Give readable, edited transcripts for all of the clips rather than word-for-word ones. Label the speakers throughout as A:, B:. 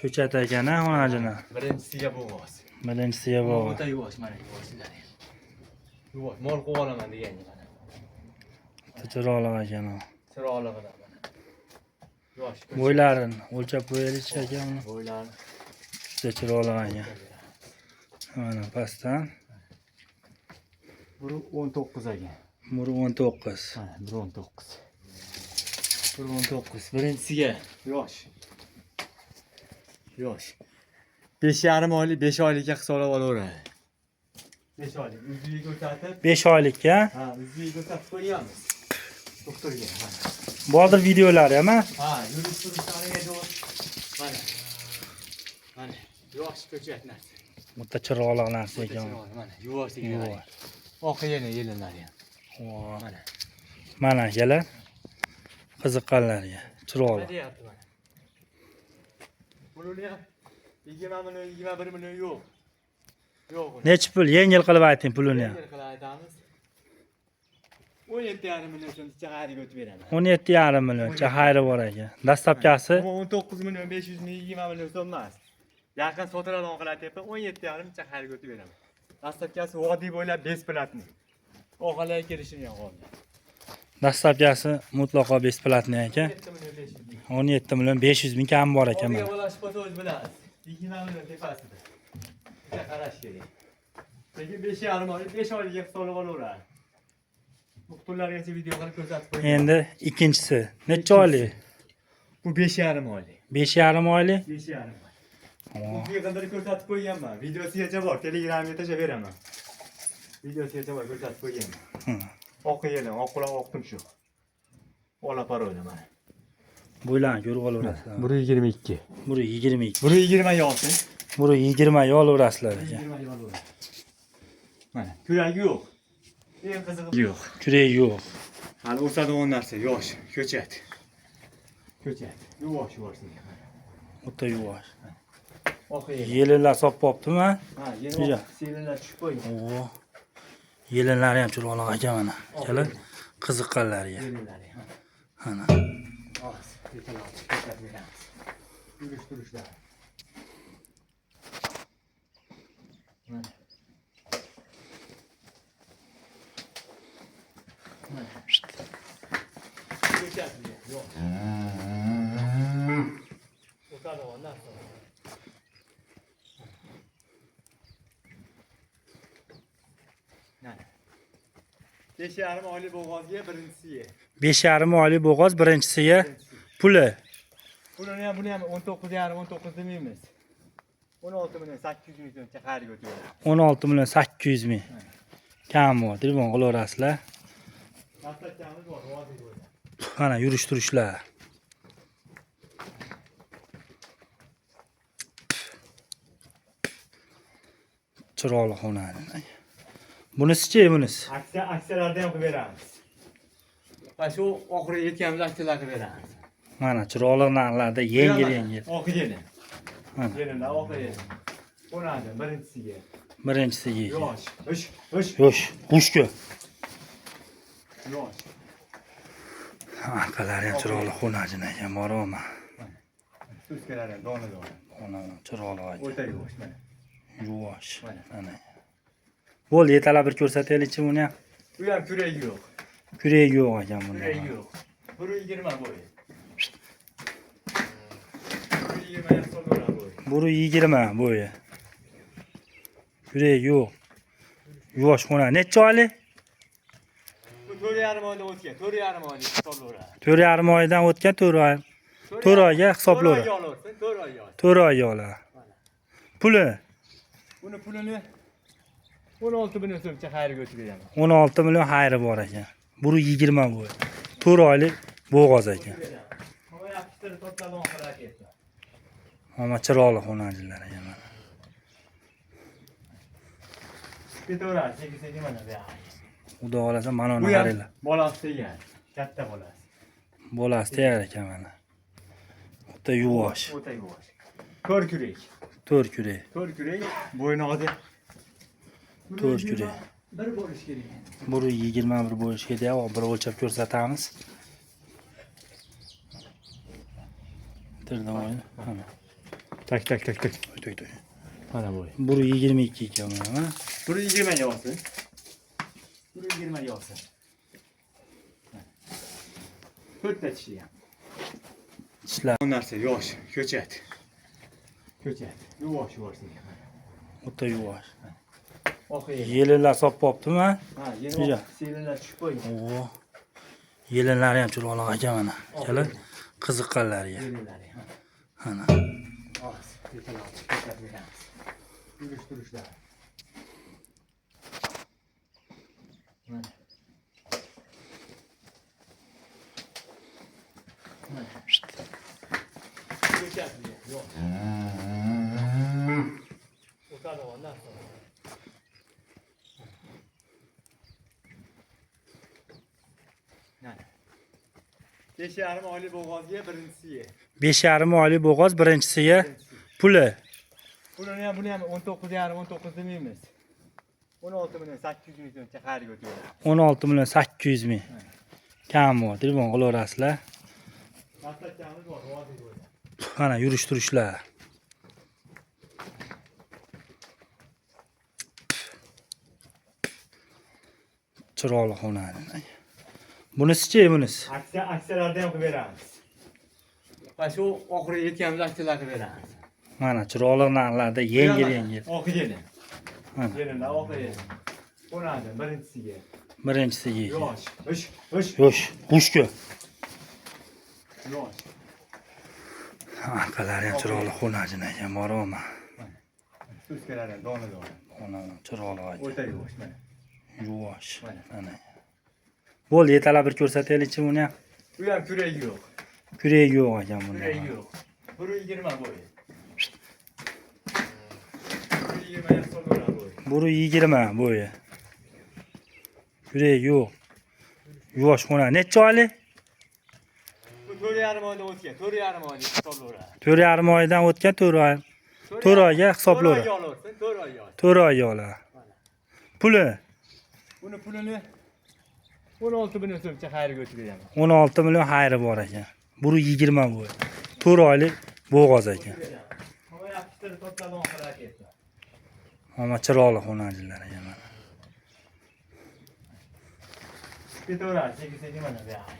A: Ko'chat ekan, ha, onajini.
B: Birinchisiga bo'g'oz.
A: Birinchisiga bo'g'oz.
B: O'ta yuvosh mana yuvoshlar. Yuvosh, mol qilib olaman degan mana.
A: Chiroqli ekan u.
B: Chiroqligidan mana. Yosh.
A: Bo'ylarini o'lchab qo'yaylik aka uni.
B: Bo'ylarni.
A: Juda chiroqli ekan. Mana pastdan.
B: Buri 19 ekan.
A: Buri 19.
B: Mana 19. 19. Birinchisiga yosh. Yosh. 5,5 oylik, 5 oylikka hisoblab olaveradi. 5 oylik. O'ziga ko'rsatib.
A: 5 oylikka.
B: Ha, o'ziga ko'rsatib qo'yamiz. Doktorga.
A: Bodir videolari ham,
B: ha, yurish turishlariga jo'q. Mana. Mana, yosh ko'chat narsa.
A: O'ta chiroqli narsa ekan.
B: Mana, yuvosh degan. Oqi yelinlar ham. Mana.
A: Mana akalar. Qiziqqanlarga. Chiroqli.
B: Pulini ham 20 million, 21 million yo'q. Yo'q.
A: Necha pul? Yengil qilib ayting pulini ham.
B: Yengil qilib aytamiz. 17,5 million so'm chaqariga o'tib beraman.
A: 17,5 million chaqari bor ekan. Dastlabkasi
B: 19 million 500 ming 20 million so'm emas. Yaqin sotiriladigan qilatyapman, 17,5 chaqariga o'tib beraman. Dastlabkasi vodiy bo'ylab besplatni. Oqalarga kelishini ham qoldi.
A: dastlabkasi mutlaqo besplatni ekan. 17 million 500 ming kam bor ekan mana.
B: Olib bo'lsa o'z bilasiz. 20 million tepasida. Bitta qarash kerak. Lekin 5,5 oylik, 5 oylikka hisoblab olaveradi. Muxtorlargacha video qilib ko'rsatib qo'ying.
A: Endi ikkinchisi necha oylik?
B: Bu 5,5 oylik.
A: 5,5 oylik.
B: 5,5 oylik. Bu yig'indirib ko'rsatib qo'yganman. Videosigacha bor, Telegramga tashlab beraman. Videosigacha bor, ko'rsatib qo'yganman. Oq yelim, oq quloq oqtim shu. Ola paroda mana.
A: Bo'ylarni ko'rib olaverasizlar.
B: Buri 22.
A: Buri 22.
B: Buri 20 yo'qmi?
A: Buri 20 ga olaverasizlar ekan.
B: 20 ga olaveradi. Mana, kuragi yo'q. Eng qizig'i yo'q.
A: Kuragi yo'q.
B: Hali o'sadigan narsa, yosh, ko'chat. Ko'chat. Yuvosh.
A: O'ta yuvosh.
B: Oq yelim.
A: Yelinlar sop popdimi?
B: Ha, yelim. Selinlar tushib qo'ygan.
A: Oo. Yelinlari ham chiroqli ekan mana. Akalar qiziqqanlarga.
B: Yelinlari ham.
A: Mana.
B: Hozir betalab ko'rsatib beramiz. Turishlar. Mana. Ko'chat yo'q. O'tadigan narsa. Mana. 5,5 oylik bo'g'ozga birinchisiga.
A: 5,5 oylik bo'g'oz birinchisiga puli.
B: Pulini ham buni ham 19,5 demaymiz. 16 million 800 ming so'm chaqariga o'tadi.
A: 16 million 800 ming. Kam bor, telefon qilaverasizlar.
B: Dastlabkamiz bor, vodiy bo'ylab.
A: Mana yurish turishlar. Chiroqli xonani. Bunisi-chi, bunisi?
B: Aksiyalarda ham qilib beramiz. Va shu oxiriga yetganimiz aksiyalar qilib beramiz.
A: Mana chiroqli narxlarda yengil.
B: Oq yelim.
A: Mana
B: Yelimlar oq yelim. Qo'nadi birinchisiga.
A: birinchisiga.
B: Yosh.
A: Xushku.
B: Yosh.
A: Arqalari ham chiroqli xonajin ekan, bormi?
B: Suskalari ham dona.
A: Ona chiroqli ekan.
B: O'ta yosh mana.
A: Yuvosh. Mana. Bo'ldi, yetalab bir ko'rsataylikchi buni ham.
B: Bu ham kuragi yo'q.
A: Kuragi yo'q ekan bunda.
B: Kuragi yo'q. 120 bo'yi. 120 yaş sonra boyu.
A: Buri 20 bo'yi. Kuragi yo'q. Yuvosh xona. Necha oylik?
B: Bu 4,5 oydan o'tgan. 4,5 oylik hisoblayveradi.
A: 4,5 oydan o'tgan 4 oy. 4 oyga hisoblayveradi.
B: 4 oy yo'q.
A: 4 oyga oladi. Puli?
B: Buni pulini 16 million so'm chaqariga o'tib beraman.
A: 16 million xayri bor ekan. Buri 20 bo'yi. 4 oylik bo'g'oz ekan.
B: Havo yapishtirib to'plagan qilar ketdi.
A: Ama chiroqli xonajilar ekan mana.
B: Ketaveradi, sekin mana bu yoqqa.
A: Xudo xolasa mana uni
B: Bu ham
A: qaranglar.
B: bolasi tegan. Katta bolasi.
A: Bolasi tegar ekan mana. O'ta yuvosh.
B: O'ta yuvosh. Ko'r kurak.
A: 4 kurak.
B: Ko'r kurak. Bo'ynog'i
A: 4 kurak.
B: Bir bo'lish kerak.
A: Buri 21 bo'lish kerak. Bir o'lchab ko'rsatamiz. Tirdim oyni. Mana.
B: Tak.
A: To'y.
B: Mana bu.
A: Buru 22 ekan mana.
B: Bunu 20 ga olsin. Bunu 20 ga olsin. To'rtta tishi ham.
A: Tishlar
B: Bu narsa yosh, ko'chat. Yuvosh.
A: o'ta yuvosh.
B: Oxiri.
A: Yelinlar sop bo'ptimi?
B: Ha,
A: Juda.
B: yana selinlar tushib qo'ygan.
A: Oo. Yelinlari ham chiroyli ekan mana. Akalar qiziqqanlariga.
B: Selinlari.
A: Mana.
B: Hozir betalab chiqib beramiz. Turishlar. Mana. Ko'chat yo'q. O'tadi ondan sonra. Mana. 5,5 oylik bo'g'ozga birinchisiga.
A: 5,5 oylik bo'g'oz birinchisiga puli.
B: Buni ham 19,5 demaymiz. 16 million 800 ming so'mcha xarid o'tadi.
A: 16 million 800 ming. Kam bor, telefon qilaverasizlar.
B: Maslahatchamiz bor, rozi bo'ldi.
A: Mana yurish-turishlar. Chiroyli xonadi. Bunisi-chi, bunisi?
B: Aksiyalarda ham qilib beramiz. Va shu oxiriga yetganmiz aksiyalar qilib beramiz.
A: Mana chiroyli narxlarda yengil.
B: Oxiri.
A: Mana
B: Yelimlar oxiri. Qo'nadi birinchisiga.
A: birinchisiga.
B: Yosh.
A: Xushku.
B: Yosh.
A: Arqalari ham chiroyli xonajin ekan, bormi?
B: Suskalari ham dona.
A: Ona chiroyli ekan.
B: O'ta yosh mana.
A: Yuvosh.
B: Mana.
A: Mana. Bo'ldi, yetalab bir ko'rsataylik-chi buni ham.
B: Bu ham kuragi yo'q.
A: Kuragi yo'q ekan buni.
B: Kuragi yo'q. 120 bo'yi. 120 ham so'lg'ora bo'yi.
A: Buru 20 bo'yi. Kuragi yo'q. Yuvosh xona. Necha oylik?
B: Bu 4,5 oyda o'tgan. 4,5 oyda hisoblayver.
A: 4,5 oydan o'tgan 4 oy. 4 oyga hisoblayver.
B: 4 oy olsin, 4 oy ol.
A: 4 oyga olar. Puli
B: Buni pulini 16 million so'mcha xayrga o'tib beraman.
A: 16 million xayri bor ekan. Buru 20 bo'yi. 4 oylik bo'g'oz ekan.
B: Havo yaxshitiri to'plam oxirga ketdi.
A: Ama chiroyli xonajilar ekan mana.
B: Ketaveradi, sekin mana bu yoqqa.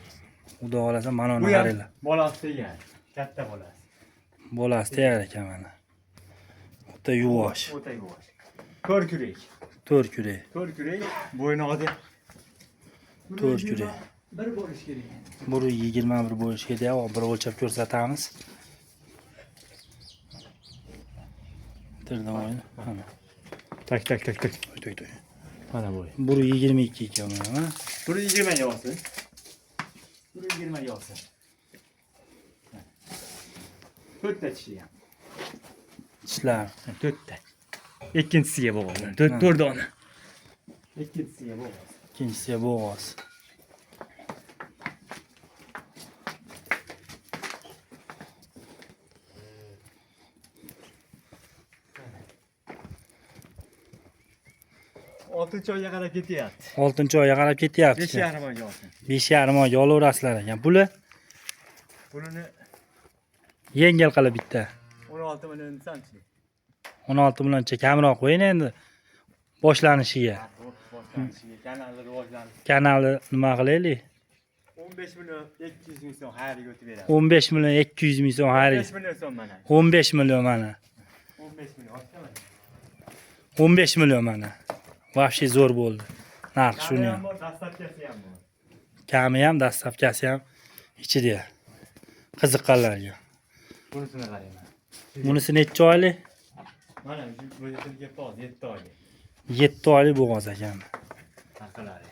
A: Xudo xolasa mana uni
B: Bu ham
A: qaranglar.
B: bolasi degan. Katta bolasi.
A: Bolasi tayyor ekan mana. O'ta yuvosh.
B: O'ta yuvosh. To'rt kurak.
A: 4 kurak.
B: To'rt kurak. Bo'ynog'i
A: 4 kurak.
B: bir bo'lish kerak.
A: Buru 21 bo'lish kerak. Bir o'lchab ko'rsatamiz. Tirdan o'yin. Mana.
B: Tak.
A: To'y.
B: Mana bu.
A: Buru 22 ekan mana.
B: Buni 20 ga olsin. Buni 20 ga olsin. To'rtta tishi ham.
A: Tishlar.
B: To'rtta. Ikkinchisiga bo'g'oz. 4 dona. Ikkinchisiga bo'g'oz.
A: Ikkinchisiga bo'g'oz.
B: Oltinchi oyga qarab ketyapti.
A: 6-oyga qarab ketyapti.
B: 5,5 oyga olsin.
A: 5,5 oyga olaverasizlar ekan. Puli
B: Bunini
A: yengil qilib bitta.
B: 16 million desamchi.
A: 16 millioncha kamroq qo'yin endi boshlanishiga.
B: Kanalni rivojlanish.
A: Kanalni nima qilaylik?
B: 15 million 200 ming so'm xayrga o'tib beradi.
A: 15 million 200 ming so'm xarid.
B: 15 million so'm mana.
A: 15 million mana.
B: 15 million ochsana.
A: 15 million mana. Вообще zo'r bo'ldi. Narx shuni ham.
B: Dastlabkasi ham bor.
A: Kami ham, dastlabkasi ham ichida. Qiziqqanlarga.
B: Bunisini qarayman.
A: Bunisi necha oylik?
B: Mana bu yerga toz 7 oylik.
A: 7 oylik bo'g'oz ekan.
B: Haqalari.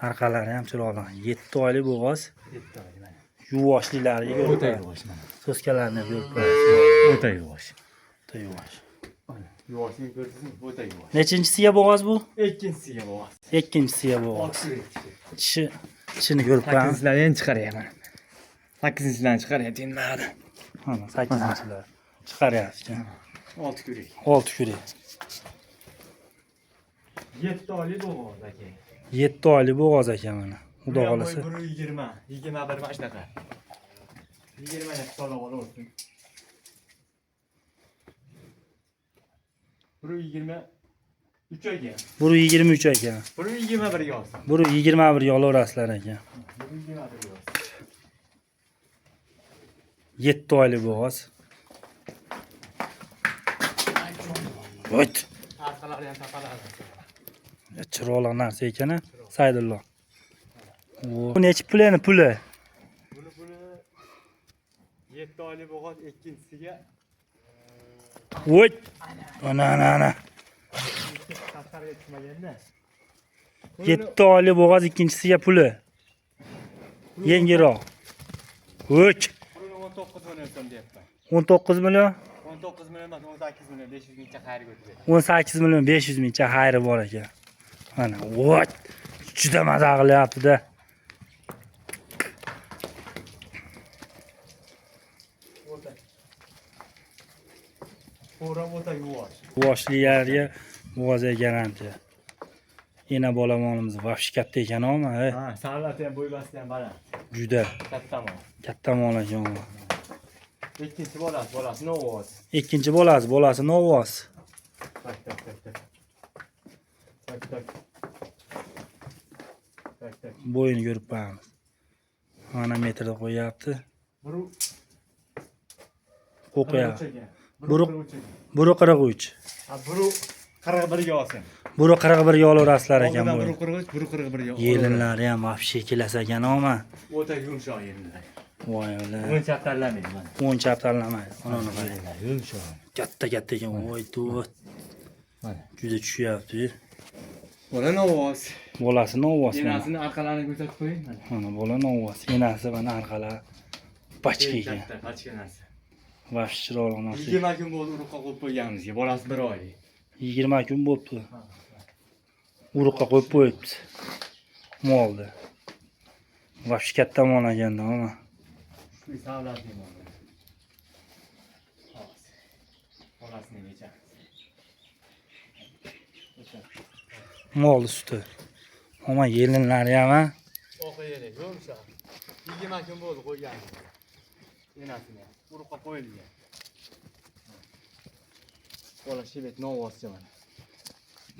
A: Arqalari ham chiroyli. 7 oylik bo'g'oz.
B: 7 oylik mana.
A: Yuvoshliklariga
B: O'ta
A: ko'ra.
B: yuvosh mana.
A: So'skalarini berib qo'yasiz.
B: O'ta yuvosh.
A: O'ta yuvosh.
B: Mana yuvoshni ko'rsizmi? O'ta yuvosh.
A: Nechinchisiga bo'g'oz bu?
B: Ikkinchisiga bo'g'oz.
A: Ikkinchisiga bo'g'oz. Tishini ko'rib qo'yamiz.
B: 8-larni chiqaryapman. 8-larni chiqaryapti endi mana.
A: Mana 8-chilar chiqaryapti.
B: 6 kurak.
A: 6 kurak.
B: 7 oylik bo'g'oz aka.
A: 7 oylik bo'g'oz ekan mana. Xudo xolasa.
B: 20. 21 mana shunaqa. 20 ga hisoblab olaversin. Biri 23 ekan.
A: Biri 23 ekan.
B: Biri 21 ga olsin.
A: Biri 21 ga olaverasizlar ekan.
B: Biri 21 ga olsin.
A: 7 oylik bo'g'oz. Voyt.
B: Arqalari ham taqaladi.
A: Chiroyli narsa ekan-a, Saydullo. Bu necha pulini puli?
B: Buni 7 oylik bo'g'oz ikkinchisiga
A: Voyt. Ana.
B: qashqarga tushmaganda.
A: 7 oylik bo'g'oz ikkinchisiga puli. Yengilroq. Voyt.
B: Buni 19 million so'm deyapman.
A: 19 million.
B: 19 million emas, 18 million 500 mingcha xayrga o'tdi.
A: 18 million 500 mingcha xayri bor ekan. Mana, voyt. Juda maza qilyapti-da.
B: To'g'ri o'ta yuvosh.
A: Boshlilarga bo'g'ozga garantiya. Ena bolamonimiz vafshi katta ekan-a,
B: Ha, salati ham bo'ylasi ham baland.
A: juda
B: Katta mol.
A: katta mol ekan.
B: Ikkinchi bolasi novoz.
A: Ikkinchi bolasi Novos.
B: Tak.
A: Bo'yini ko'rib qo'yamiz. Mana metrda qo'yapti.
B: Biri
A: Qo'yapti.
B: Biri
A: Biri 43.
B: Ha, biri 41 ga olsin.
A: Biri 41 ga olaverasizlar ekan bu.
B: Biri 43, biri 41 ga.
A: Yelinlari ham vafshi kelasa ekan-a.
B: O'ta yumshoq yelinlar.
A: Voy ola.
B: O'ncha tanlamaydi mana.
A: O'ncha tanlamaydi. Ana
B: Yelinlar yumshoq.
A: katta ekan. Voy to't.
B: Mana.
A: Juda tushyapti.
B: Bola novoz.
A: Bolasi Novos.
B: Enasini orqalarini ko'rsatib qo'ying mana.
A: Mana bola Novos. Enasi mana arqalari pachka ekan.
B: Katta, pachka narsa.
A: Vafshi chiroyli narsa.
B: 20 kun bo'ldi uruqqa qo'yib qo'yganimizga. Bolasi 1 oy.
A: 20 kun bo'pti. Uruqqa qo'yib qo'yibdi. Molda. Vafshi katta mol ekanda, mana.
B: Shu savlatli mol. Bolasini necha?
A: Mol suti. Ama yelinlari ham ha.
B: O'qiyeli, yumshoq. 20 kun bo'ldi qo'yganimizga. Enasini uruqqa qo'yilgan. Bola shibet novoscha mana.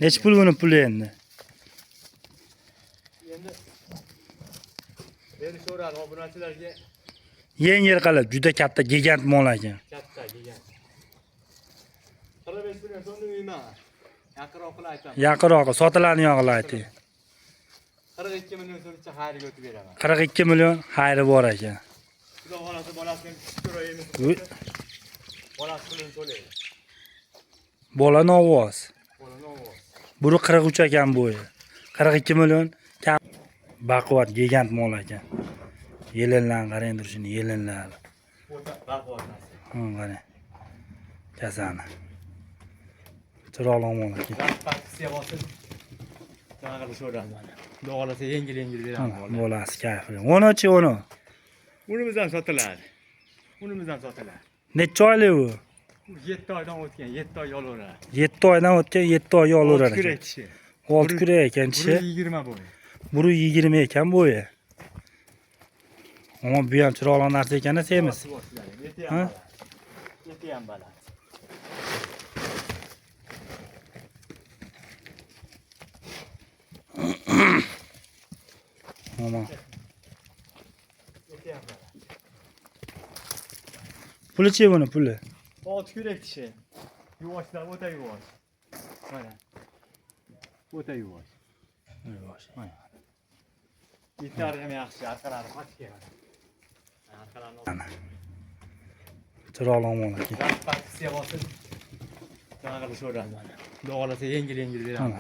A: Necha pul buni puli endi?
B: Endi beni so'radi obunachilarga
A: Yengil qilib, juda katta gigant mol ekan.
B: katta degan. 45 million so'mni uyman. Yaqinroq qilib aytaman.
A: Yaqinroq sotiladigan qilib ayting.
B: 42 million so'mcha xayrga o'tib beraman.
A: 42 million xayri bor ekan.
B: Xudo xolasa bolasini ko'raymiz. Bolasi pulini to'laydi.
A: Bola Novos.
B: Bola novoz.
A: Biri 43 ekan bo'yi. 42 million kam baquvvat gigant mol ekan. Yelinlarni qarang turishini, yelinlar.
B: O'ta baquvvat narsa.
A: Qarang. Kasani. Chiroyli mol ekan.
B: Paksiya bosib. Tag'ili so'radi mana. Xudo xolasa yengil beraman bola.
A: Bolasi kayfli. 10-chi 10.
B: Unimiz ham sotiladi. Unimiz ham sotiladi.
A: Necha oylik u?
B: 7 oydan o'tgan, 7 oy yolaveradi.
A: 7 oydan o'tgan 7 oy olaverar
B: Kurak
A: ekan.
B: kishi.
A: 6 kurak ekan kishi.
B: 20 bo'yi.
A: Biri 20 ekan bo'yi. Ama bu ham chiroyli narsa ekan-a, semiz. Ha?
B: Yeti ham baland.
A: Ama
B: Yeti ham baland.
A: pulichi buni puli?
B: 6 kurak kishi. Yuvoshlar o'ta yuvosh. Mana. O'ta yuvosh. Mana. Itlari ham yaxshi, orqalari pachka. Orqalarini
A: Chiroyli mol ekan.
B: paksiya bosib. Tag'ili so'radi mana. Xudo xolasa yengil beraman.